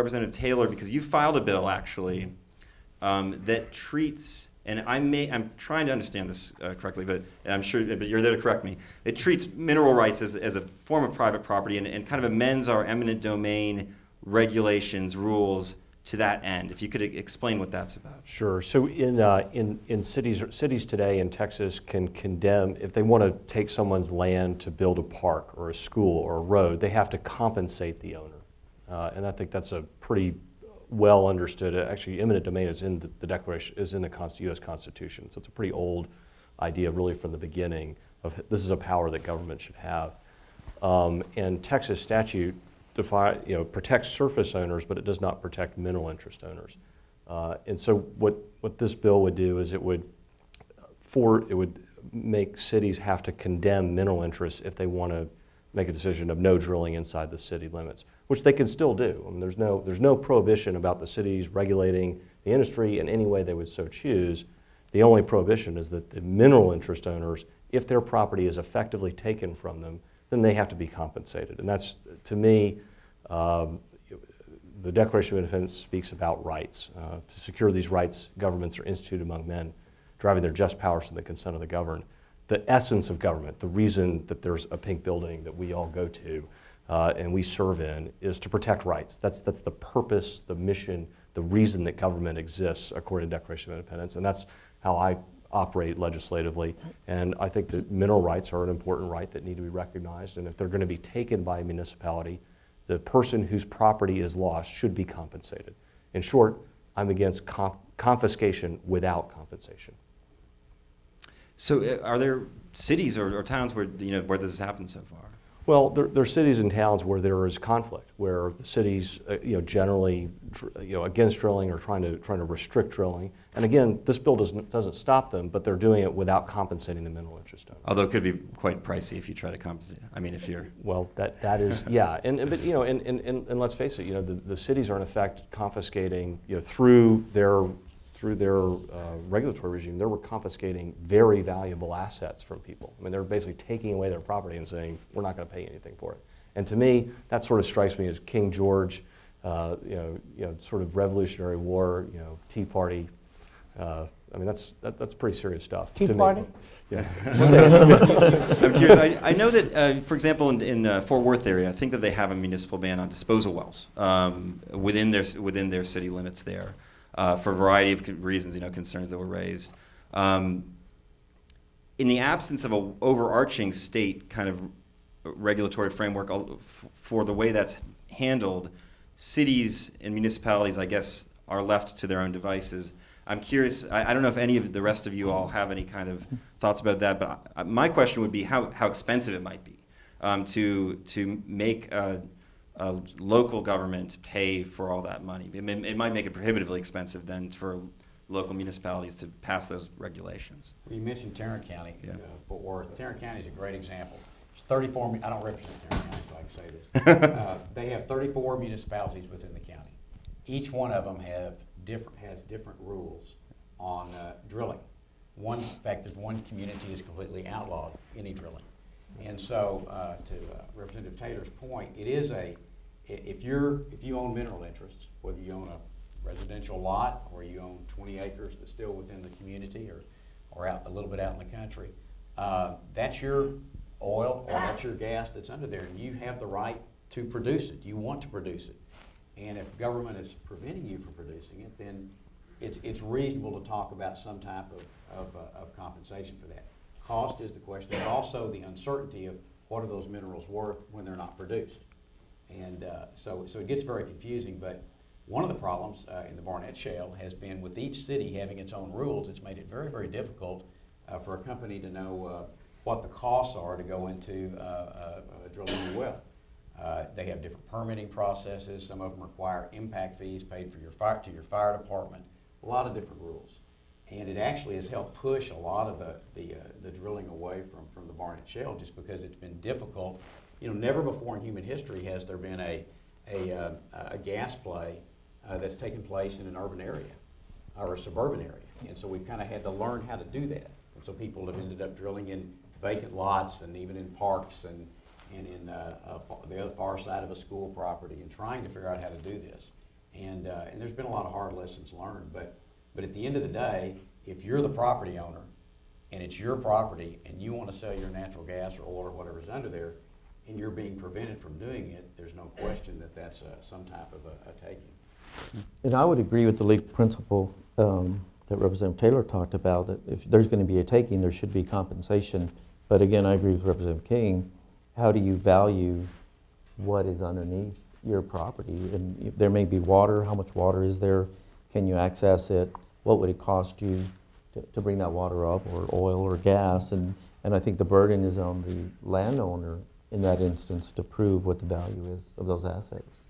Representative Taylor, because you filed a bill actually that treats, and I'm trying to understand this correctly, but I'm sure, but you're there to correct me. It treats mineral rights as a form of private property and kind of amends our eminent domain regulations, rules to that end. If you could explain what that's about. Sure. So in cities today in Texas can condemn, if they want to take someone's land to build a park or a school or a road, they have to compensate the owner. And I think that's a pretty well understood. Actually, eminent domain is in the Declaration, is in the U.S. Constitution. So it's a pretty old idea, really, from the beginning of this is a power that government should have. And Texas statute protects surface owners, but it does not protect mineral interest owners. And so what this bill would do is it would make cities have to condemn mineral interests if they want to make a decision of no drilling inside the city limits, which they can still do. I mean, there's no prohibition about the cities regulating the industry in any way they would so choose. The only prohibition is that the mineral interest owners, if their property is effectively taken from them, then they have to be compensated. And that's, to me, the Declaration of Independence speaks about rights. To secure these rights, governments are instituted among men, driving their just powers from the consent of the governed. The essence of government, the reason that there's a pink building that we all go to and we serve in, is to protect rights. That's the purpose, the mission, the reason that government exists according to the Declaration of Independence, and that's how I operate legislatively. And I think that mineral rights are an important right that need to be recognized, and if they're going to be taken by a municipality, the person whose property is lost should be compensated. In short, I'm against confiscation without compensation. So are there cities or towns where where this has happened so far? Well, there are cities and towns where there is conflict, where the cities, generally, against drilling or trying to restrict drilling. And again, this bill doesn't stop them, but they're doing it without compensating the mineral interest owners. Although it could be quite pricey if you try to compensate. I mean, if you're that is yeah, and let's face it, the cities are in effect confiscating through their regulatory regime, they were confiscating very valuable assets from people. I mean, they're basically taking away their property and saying, we're not going to pay anything for it. And to me, that sort of strikes me as King George, sort of Revolutionary War, Tea Party. I mean, that's pretty serious stuff. Tea Party? Yeah. I'm curious. I know that, for example, in Fort Worth area, I think that they have a municipal ban on disposal wells within their city limits there. For a variety of reasons, concerns that were raised. In the absence of an overarching state kind of regulatory framework for the way that's handled, cities and municipalities, I guess, are left to their own devices. I'm curious, I don't know if any of the rest of you all have any kind of thoughts about that, but my question would be how expensive it might be to make a local government pay for all that money. It might make it prohibitively expensive then for local municipalities to pass those regulations. Well, you mentioned Tarrant County, Yeah. Fort Worth. Tarrant County is a great example. It's 34, I don't represent Tarrant County, so I can say this. They have 34 municipalities within the county. Each one of them has different rules on drilling. In fact, there's one community is completely outlawed any drilling. And so, to Representative Taylor's point, it is if you own mineral interests, whether you own a residential lot or you own 20 acres that's still within the community or out a little bit out in the country, that's your oil or that's your gas that's under there, and you have the right to produce it. You want to produce it. And if government is preventing you from producing it, then it's reasonable to talk about some type of compensation for that. Cost is the question, but also the uncertainty of what are those minerals worth when they're not produced. And so it gets very confusing, but one of the problems in the Barnett Shale has been with each city having its own rules, it's made it very, very difficult for a company to know what the costs are to go into drilling a well. They have different permitting processes. Some of them require impact fees paid for your fire department, a lot of different rules. And it actually has helped push a lot of the drilling away from the Barnett Shale just because it's been difficult. Never before in human history has there been a gas play that's taken place in an urban area or a suburban area. And so we've kind of had to learn how to do that. And so people have ended up drilling in vacant lots and even in parks and in the other far side of a school property and trying to figure out how to do this. And there's been a lot of hard lessons learned, but at the end of the day, if you're the property owner and it's your property and you want to sell your natural gas or oil or whatever's under there, and you're being prevented from doing it, there's no question that that's some type of a taking. And I would agree with the legal principle that Representative Taylor talked about, that if there's going to be a taking, there should be compensation. But again, I agree with Representative King. How do you value what is underneath your property? And there may be water. How much water is there? Can you access it? What would it cost you to bring that water up, or oil or gas? And I think the burden is on the landowner in that instance to prove what the value is of those assets.